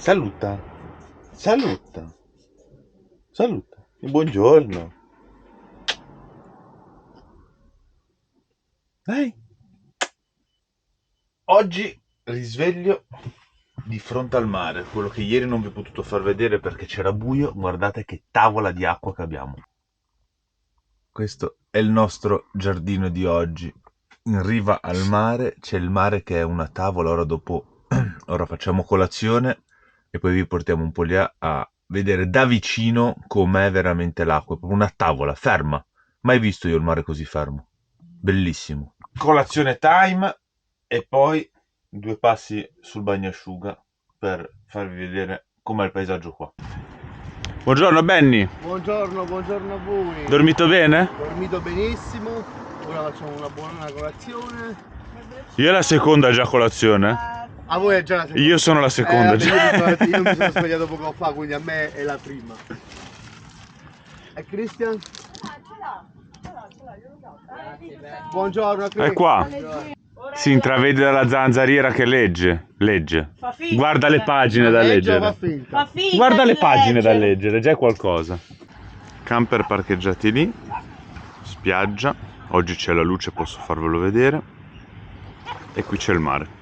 Saluta. Saluta. Saluta. Buongiorno. Dai. Oggi risveglio di fronte al mare, quello che ieri non vi ho potuto far vedere perché c'era buio. Guardate che tavola di acqua che abbiamo. Questo è il nostro giardino di oggi. In riva al mare c'è il mare che è una tavola. Ora facciamo colazione e poi vi portiamo un po' lì a vedere da vicino com'è veramente l'acqua. È proprio una tavola ferma. Mai visto io il mare così fermo. Bellissimo. Colazione time e poi 2 passi sul bagnasciuga per farvi vedere com'è il paesaggio qua. Buongiorno Benny. Buongiorno a voi. Dormito bene? Dormito benissimo. Ora facciamo una buona colazione. Io è la seconda già colazione. A voi è già la seconda? Io sono la seconda già. Io mi sono svegliato poco fa, quindi a me è la prima. E Christian? Buongiorno a Christian. È qua. Si intravede dalla zanzariera che legge. Guarda le pagine da leggere. Guarda le pagine da leggere, già è qualcosa. Camper parcheggiati lì. Spiaggia. Oggi c'è la luce, posso farvelo vedere. E qui c'è il mare.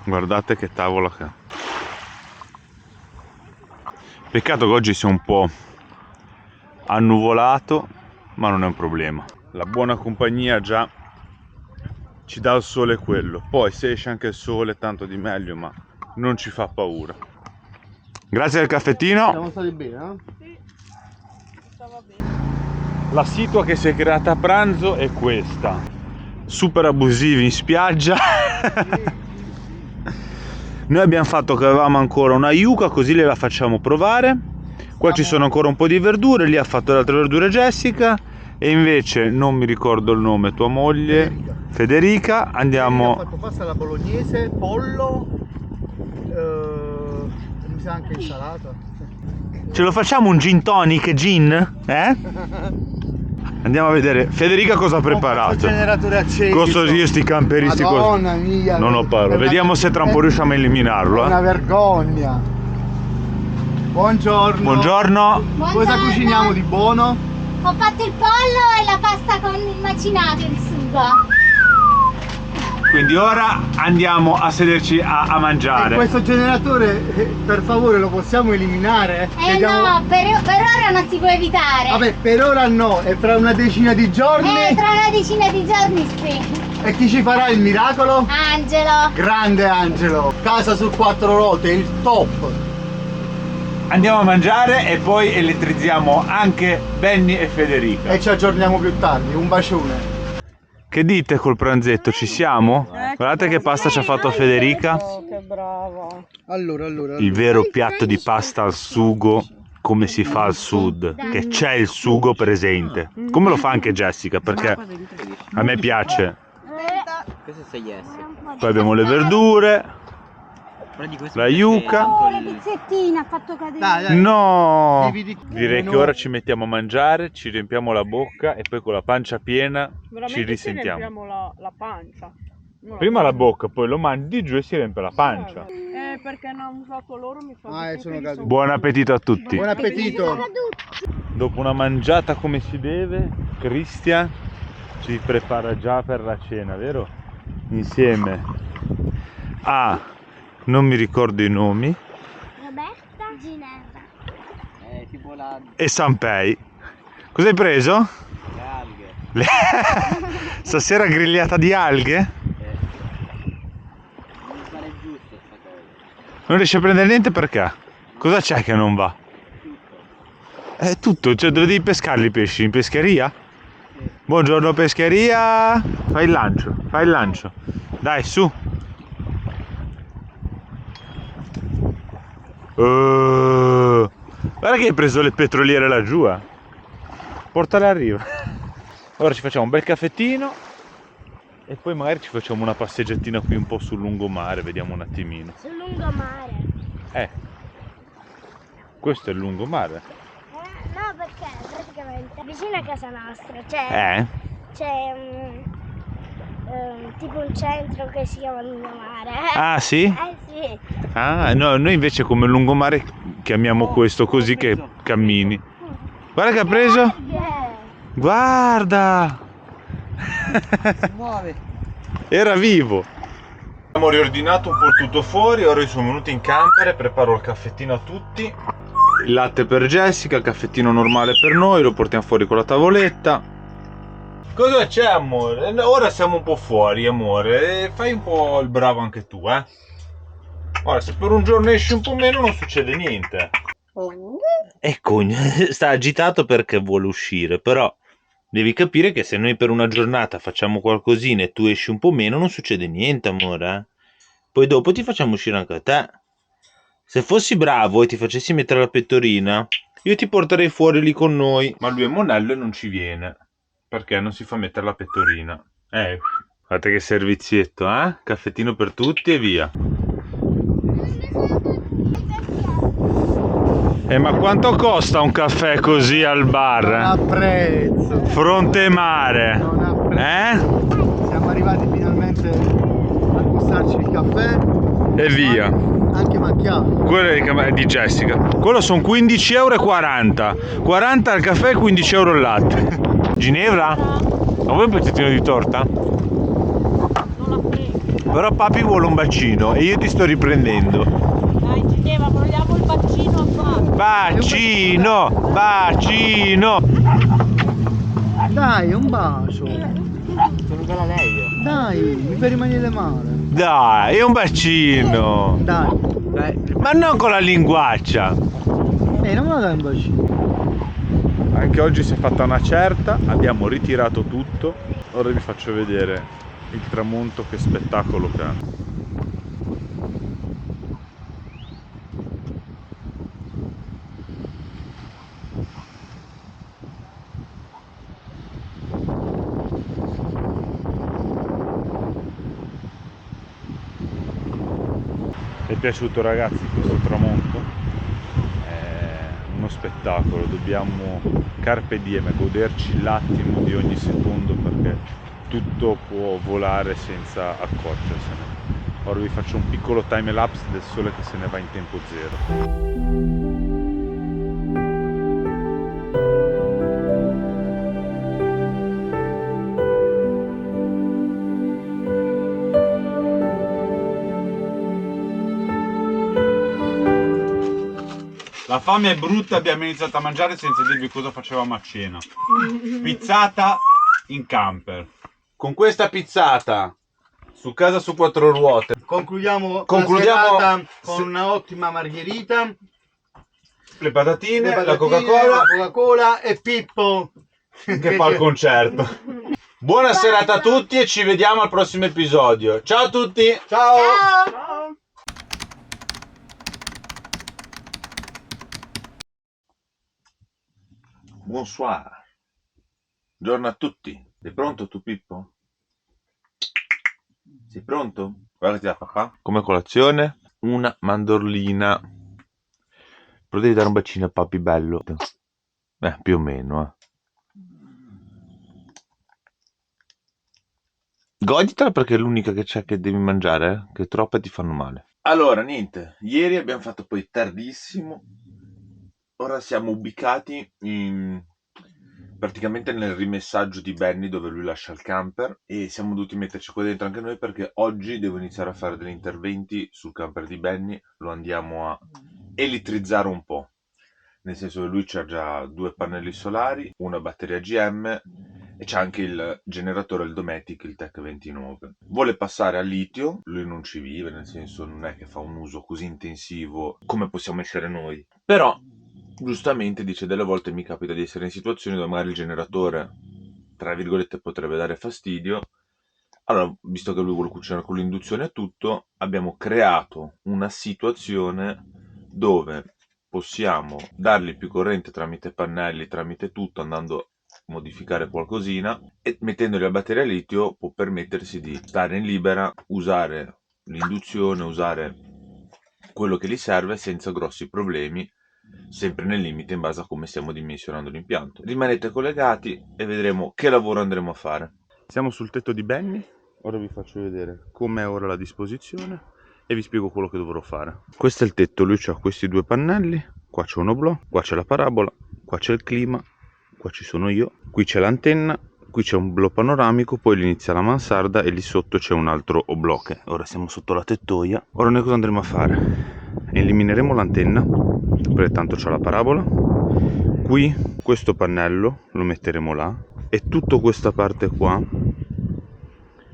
Guardate che tavola che è. Peccato che oggi sia un po' annuvolato, ma non è un problema. La buona compagnia già ci dà il sole quello. Poi se esce anche il sole tanto di meglio, ma non ci fa paura. Grazie al caffettino. Siamo stati bene, no? Sì, stava bene. La situa che si è creata a pranzo è questa. Super abusivi in spiaggia. Noi abbiamo fatto che avevamo ancora una yuca, così le la facciamo provare. Qua ci sono ancora un po' di verdure, lì ha fatto le altre verdure Jessica. E invece, non mi ricordo il nome, tua moglie Federica, andiamo... Ha fatto pasta alla bolognese, pollo, mi sa anche insalata. Ce lo facciamo un gin tonic, gin? Eh? Andiamo a vedere Federica cosa ha preparato. Il generatore acceso. Costo io sti camperisti. Madonna mia. Non ho parole. Vediamo se tra un po' riusciamo a eliminarlo. È una vergogna. Buongiorno. Buongiorno. Cosa cuciniamo di buono? Ho fatto il pollo e la pasta con il macinato, il sugo. Quindi ora andiamo a sederci a mangiare. Questo generatore, per favore, lo possiamo eliminare? No, per ora non si può evitare. Vabbè, per ora no, e tra una decina di giorni? Tra una decina di giorni sì. E chi ci farà il miracolo? Angelo. Grande Angelo, casa su 4 ruote, il top. Andiamo a mangiare e poi elettrizziamo anche Benny e Federica. E ci aggiorniamo più tardi, un bacione. Che dite col pranzetto? Ci siamo? Guardate che pasta ci ha fatto Federica. Oh, che brava. Allora. Il vero piatto di pasta al sugo come si fa al sud, che c'è il sugo presente. Come lo fa anche Jessica, perché a me piace. Questo è 6S. Poi abbiamo le verdure, la yuca. Le pizzettine ha fatto cadere. Dai. No! Dividi- Direi che ora ci mettiamo a mangiare, ci riempiamo la bocca e poi con la pancia piena Veramente ci risentiamo. Ci riempiamo la pancia. Non Prima la bocca, poi lo mangi di giù e si riempie la pancia. Perché hanno usato loro mi fa sono caduti. Buon appetito a tutti. Buon appetito. Dopo una mangiata come si deve, Christian ci prepara già per la cena, vero? Insieme a, non mi ricordo i nomi, Roberta, Ginevra. Tipo la e Sanpei. Cosa hai preso? le alghe. Stasera grigliata di alghe? Non fare giusto sta cosa. Non riesci a prendere niente perché? Cosa c'è che non va? È tutto, cioè dove devi pescarli i pesci? In pescheria? Buongiorno pescheria! Fai il lancio. Dai, su! Guarda che hai preso le petroliere laggiù, eh! Portale a riva. Ora ci facciamo un bel caffettino e poi magari ci facciamo una passeggiatina qui un po' sul lungomare, vediamo un attimino. Sul lungomare. Questo è il lungomare. No, perché praticamente vicino a casa nostra c'è tipo un centro che si chiama Lungomare. Ah, sì? Sì. Ah, no, noi invece come lungomare chiamiamo questo così che cammini. Guarda che ha preso! Guarda! Si muove. Era vivo! Abbiamo riordinato un po' il tutto fuori, ora sono venuti in camper e preparo il caffettino a tutti. Il latte per Jessica, il caffettino normale per noi, lo portiamo fuori con la tavoletta. Cosa c'è, amore? Ora siamo un po' fuori, amore, e fai un po' il bravo anche tu, eh? Ora, se per un giorno esci un po' meno non succede niente. Ecco, sta agitato perché vuole uscire, però devi capire che se noi per una giornata facciamo qualcosina e tu esci un po' meno non succede niente, amore, eh? Poi dopo ti facciamo uscire anche a te. Se fossi bravo e ti facessi mettere la pettorina, io ti porterei fuori lì con noi. Ma lui è monello e non ci viene. Perché non si fa mettere la pettorina. Guardate che servizietto, eh? Caffettino per tutti e via. Ma quanto costa un caffè così al Non bar? ha prezzo. Fronte mare. Non ha prezzo. Siamo arrivati finalmente a gustarci il caffè. E via. Anche macchiato. Quello è di Jessica. Quello sono 15,40 €. 40 al caffè e 15 € il latte. Ginevra? A vuoi un pezzettino di torta? Non la prego. Però papi vuole un bacino e io ti sto riprendendo. Dai, Ginevra, vogliamo il bacino a papi. Bacino! Bacino! Dai, un bacio. Sono bella lei io. Dai, mi fai rimanere male. Dai, un bacino! Dai. Ma non con la linguaccia! Non me la dai un bacino. Anche oggi si è fatta una certa, abbiamo ritirato tutto. Ora vi faccio vedere il tramonto, che spettacolo che ha. Vi è piaciuto, ragazzi, questo tramonto? È uno spettacolo, dobbiamo carpe diem, goderci l'attimo di ogni secondo perché tutto può volare senza accorgersene. Ora vi faccio un piccolo time lapse del sole che se ne va in tempo zero. La fame è brutta, abbiamo iniziato a mangiare senza dirvi cosa facevamo a cena. Pizzata in camper. Con questa pizzata su casa su quattro ruote. Concludiamo La la serata con una ottima margherita, le patatine, la la Coca-Cola e Pippo che fa il concerto. Buona serata a tutti e ci vediamo al prossimo episodio. Ciao a tutti! Ciao! Ciao. Bonsoir. Buongiorno a tutti. Sei pronto tu, Pippo? Sei pronto? Guardati da papà. Come colazione? Una mandorlina. Però devi dare un bacino a papi, bello. Più o meno, Goditela perché è l'unica che c'è che devi mangiare, che troppe ti fanno male. Allora, niente. Ieri abbiamo fatto poi tardissimo. Ora siamo ubicati praticamente nel rimessaggio di Benny dove lui lascia il camper e siamo dovuti metterci qua dentro anche noi perché oggi devo iniziare a fare degli interventi sul camper di Benny, lo andiamo a elettrizzare un po', nel senso che lui c'ha già 2 pannelli solari, una batteria GM e c'è anche il generatore, il Dometic, il Tech 29. Vuole passare a litio, lui non ci vive, nel senso non è che fa un uso così intensivo come possiamo essere noi, però giustamente dice delle volte mi capita di essere in situazioni dove magari il generatore tra virgolette potrebbe dare fastidio. Allora, visto che lui vuole cucinare con l'induzione e tutto, abbiamo creato una situazione dove possiamo dargli più corrente tramite pannelli, tramite tutto, andando a modificare qualcosina e mettendogli la batteria a litio può permettersi di stare in libera, usare l'induzione, usare quello che gli serve senza grossi problemi, sempre nel limite in base a come stiamo dimensionando l'impianto. Rimanete collegati e vedremo che lavoro andremo a fare. Siamo sul tetto di Benny, ora vi faccio vedere com'è ora la disposizione e vi spiego quello che dovrò fare. Questo è il tetto, lui ha questi due pannelli, qua c'è un oblò, qua c'è la parabola, qua c'è il clima, qua ci sono io, qui c'è l'antenna, qui c'è un oblò panoramico, poi lì inizia la mansarda e lì sotto c'è un altro oblò. Ora siamo sotto la tettoia. Ora noi cosa andremo a fare? Elimineremo l'antenna, perché tanto c'è la parabola. Qui questo pannello lo metteremo là e tutta questa parte qua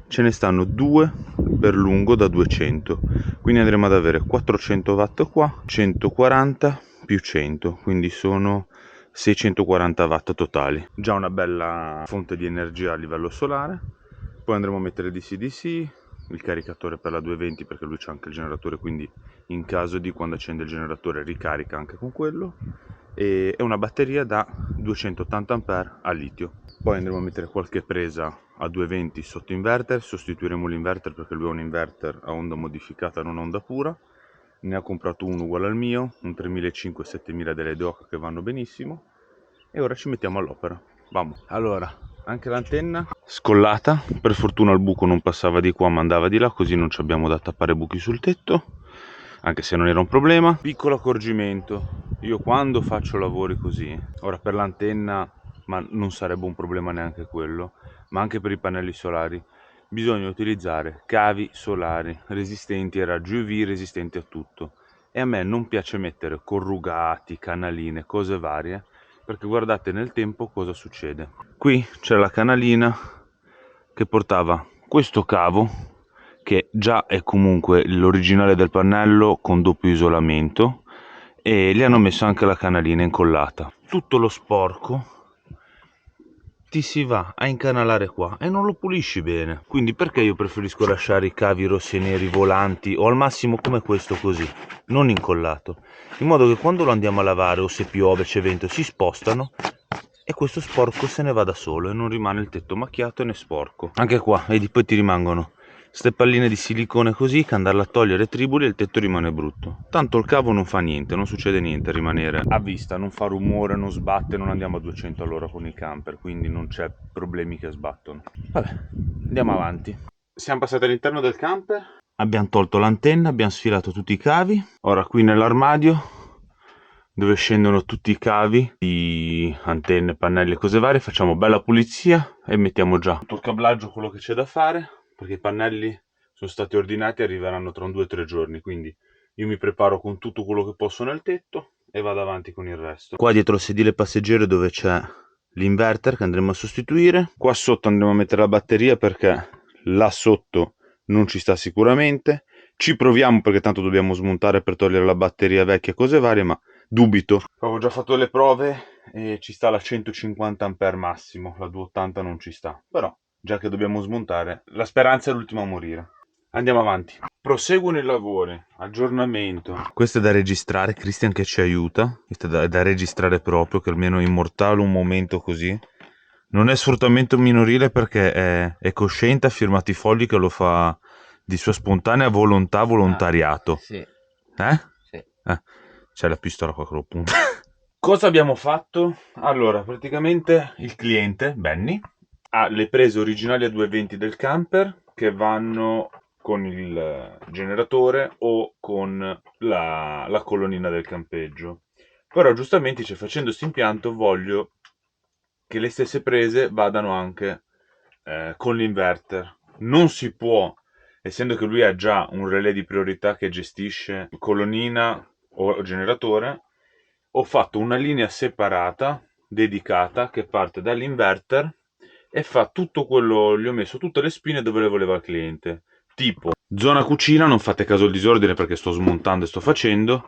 ce ne stanno due per lungo da 200, quindi andremo ad avere 400 watt qua, 140 più 100, quindi sono 640 watt totali. Già una bella fonte di energia a livello solare. Poi andremo a mettere DC-DC, il caricatore per la 220 perché lui c'ha anche il generatore, quindi in caso di quando accende il generatore ricarica anche con quello, e è una batteria da 280 Ah a litio. Poi andremo a mettere qualche presa a 220 sotto inverter, sostituiremo l'inverter perché lui è un inverter a onda modificata, non onda pura. Ne ha comprato uno uguale al mio, un 3500-7000 delle DOC che vanno benissimo, e ora ci mettiamo all'opera. Vamo. Allora, anche l'antenna scollata, per fortuna il buco non passava di qua ma andava di là, così non ci abbiamo da tappare buchi sul tetto, anche se non era un problema. Piccolo accorgimento, io quando faccio lavori così, ora per l'antenna, ma non sarebbe un problema neanche quello, ma anche per i pannelli solari, bisogna utilizzare cavi solari resistenti ai raggi UV, resistenti a tutto. E a me non piace mettere corrugati, canaline, cose varie, perché guardate nel tempo cosa succede. Qui c'è la canalina che portava questo cavo, che già è comunque l'originale del pannello con doppio isolamento, e gli hanno messo anche la canalina incollata. Tutto lo sporco ti si va a incanalare qua e non lo pulisci bene. Quindi perché io preferisco lasciare i cavi rossi e neri volanti, o al massimo come questo così, non incollato, in modo che quando lo andiamo a lavare o se piove, c'è vento, si spostano e questo sporco se ne va da solo e non rimane il tetto macchiato né sporco. Anche qua, vedi, poi ti rimangono ste palline di silicone così che andarla a togliere tribuli e il tetto rimane brutto. Tanto il cavo non fa niente, non succede niente a rimanere a vista, non fa rumore, non sbatte, non andiamo a 200 all'ora con il camper, quindi non c'è problemi che sbattono. Vabbè, andiamo avanti. Siamo passati all'interno del camper, abbiamo tolto l'antenna, abbiamo sfilato tutti i cavi. Ora qui nell'armadio dove scendono tutti i cavi di antenne, pannelli e cose varie, facciamo bella pulizia e mettiamo già tutto il cablaggio, quello che c'è da fare, perché i pannelli sono stati ordinati e arriveranno tra un 2 o 3 giorni, quindi io mi preparo con tutto quello che posso nel tetto e vado avanti con il resto. Qua dietro il sedile passeggero dove c'è l'inverter che andremo a sostituire, qua sotto andremo a mettere la batteria perché là sotto non ci sta sicuramente, ci proviamo perché tanto dobbiamo smontare per togliere la batteria vecchia e cose varie, ma dubito. Avevo già fatto le prove e ci sta la 150 Ah massimo, la 280 non ci sta, però già che dobbiamo smontare, la speranza è l'ultima a morire. Andiamo avanti. Proseguono i lavori, aggiornamento. Questo è da registrare, Christian che ci aiuta, questo è da registrare proprio, che almeno immortalo un momento così. Non è sfruttamento minorile perché è cosciente, ha firmato i fogli che lo fa di sua spontanea volontà, volontariato. Sì, Eh? sì. C'è la pistola qua che lo punta. Cosa abbiamo fatto? Allora, praticamente il cliente, Benny, ha le prese originali a 220 del camper che vanno con il generatore o con la colonnina del campeggio. Però giustamente dice, facendo questo impianto voglio che le stesse prese vadano anche con l'inverter. Non si può, essendo che lui ha già un relè di priorità che gestisce colonnina o generatore, ho fatto una linea separata, dedicata, che parte dall'inverter e fa tutto quello, gli ho messo tutte le spine dove le voleva il cliente. Tipo, zona cucina, non fate caso al disordine perché sto smontando e sto facendo.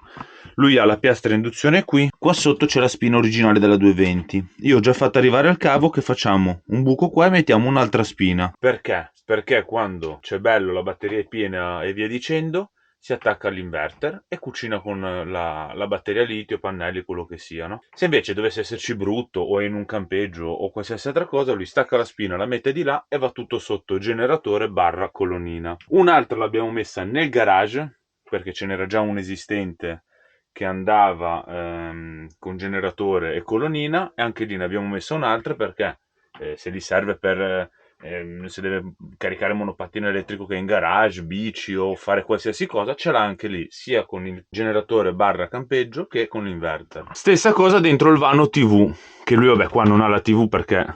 Lui ha la piastra induzione qui, qua sotto c'è la spina originale della 220. Io ho già fatto arrivare il cavo che facciamo un buco qua e mettiamo un'altra spina. Perché? Perché quando c'è bello, la batteria è piena e via dicendo, si attacca all'inverter e cucina con la batteria litio, pannelli, quello che siano. Se invece dovesse esserci brutto o è in un campeggio o qualsiasi altra cosa, lui stacca la spina, la mette di là e va tutto sotto generatore barra colonnina. Un'altra l'abbiamo messa nel garage perché ce n'era già un esistente che andava con generatore e colonnina, e anche lì ne abbiamo messa un'altra perché se gli serve per se deve caricare monopattino elettrico che è in garage, bici o fare qualsiasi cosa, ce l'ha anche lì, sia con il generatore barra campeggio che con l'inverter. Stessa cosa dentro il vano TV, che lui vabbè qua non ha la TV perché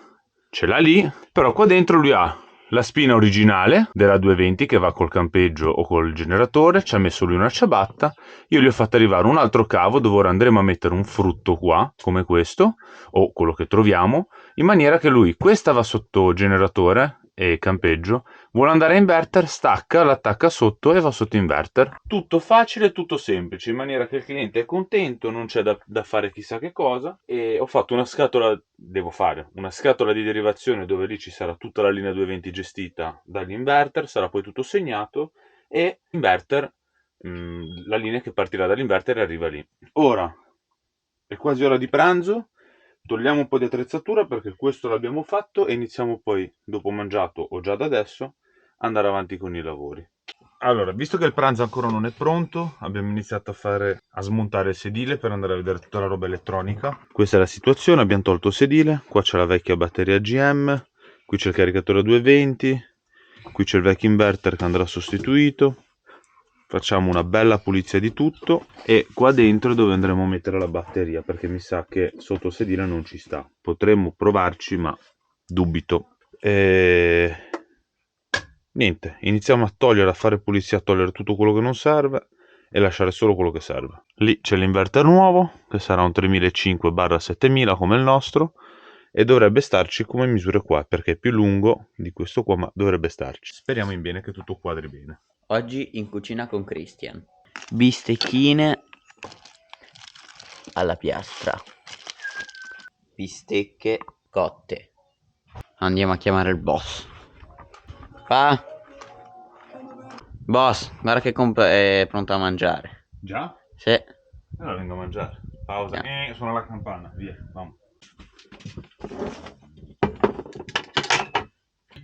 ce l'ha lì, però qua dentro lui ha la spina originale della 220 che va col campeggio o col generatore, ci ha messo lui una ciabatta, io gli ho fatto arrivare un altro cavo dove ora andremo a mettere un frutto qua, come questo, o quello che troviamo, in maniera che lui, questa va sotto generatore e campeggio, vuole andare a inverter, stacca, l'attacca sotto e va sotto inverter. Tutto facile, tutto semplice, in maniera che il cliente è contento, non c'è da fare chissà che cosa. E ho fatto una scatola, devo fare una scatola di derivazione dove lì ci sarà tutta la linea 220 gestita dall'inverter, sarà poi tutto segnato e inverter, la linea che partirà dall'inverter arriva lì. Ora è quasi ora di pranzo. Togliamo un po' di attrezzatura perché questo l'abbiamo fatto e iniziamo poi, dopo mangiato o già da adesso, andare avanti con i lavori. Allora, visto che il pranzo ancora non è pronto, abbiamo iniziato a smontare il sedile per andare a vedere tutta la roba elettronica. Questa è la situazione, abbiamo tolto il sedile, qua c'è la vecchia batteria GM, qui c'è il caricatore 220, qui c'è il vecchio inverter che andrà sostituito. Facciamo una bella pulizia di tutto e qua dentro è dove andremo a mettere la batteria perché mi sa che sotto il sedile non ci sta. Potremmo provarci ma dubito. Niente, iniziamo a togliere, a fare pulizia, a togliere tutto quello che non serve e lasciare solo quello che serve. Lì c'è l'inverter nuovo che sarà un 3500/7000 come il nostro e dovrebbe starci come misure qua perché è più lungo di questo qua ma dovrebbe starci. Speriamo in bene che tutto quadri bene. Oggi in cucina con Christian. Bistecchine alla piastra. Bistecche cotte. Andiamo a chiamare il boss. Pa? Boss, guarda che è pronto a mangiare. Già? Sì. Allora vengo a mangiare. Pausa. Suona la campana. Via, vamo.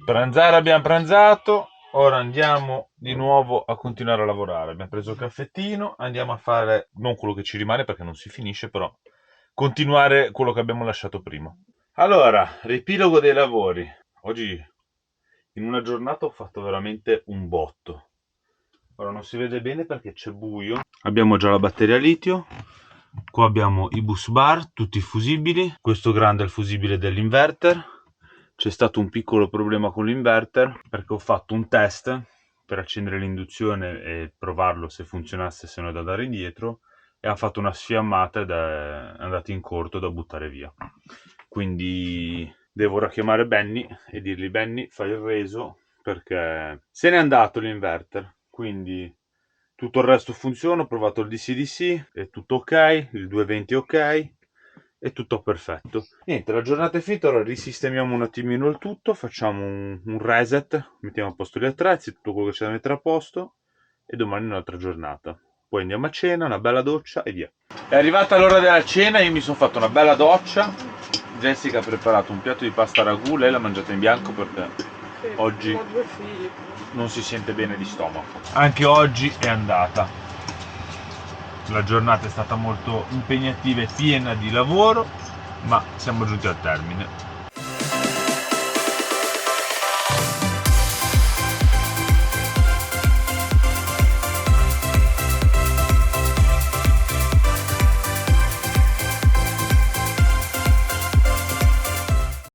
Pranzare abbiamo pranzato. Ora andiamo di nuovo a continuare a lavorare. Abbiamo preso il caffettino. Andiamo a fare, non quello che ci rimane perché non si finisce, però continuare quello che abbiamo lasciato prima. Allora, riepilogo dei lavori. Oggi in una giornata ho fatto veramente un botto. Ora non si vede bene perché c'è buio. Abbiamo già la batteria a litio. Qua abbiamo i bus bar, tutti fusibili. Questo grande è il fusibile dell'inverter. C'è stato un piccolo problema con l'inverter perché ho fatto un test per accendere l'induzione e provarlo se funzionasse, se no è da dare indietro, e ha fatto una sfiammata ed è andato in corto da buttare via. Quindi devo ora chiamare Benny e dirgli: Benny, fai il reso perché se n'è andato l'inverter. Quindi tutto il resto funziona, ho provato il DC-DC, è tutto ok, il 220 ok, è tutto perfetto. Niente, la giornata è finita, ora risistemiamo un attimino il tutto, facciamo un reset, mettiamo a posto gli attrezzi, tutto quello che c'è da mettere a posto e domani un'altra giornata. Poi andiamo a cena, una bella doccia e via. È arrivata l'ora della cena, io mi sono fatto una bella doccia. Jessica ha preparato un piatto di pasta ragù, lei l'ha mangiata in bianco perché oggi non si sente bene di stomaco. Anche oggi è andata. La giornata è stata molto impegnativa e piena di lavoro, ma siamo giunti al termine.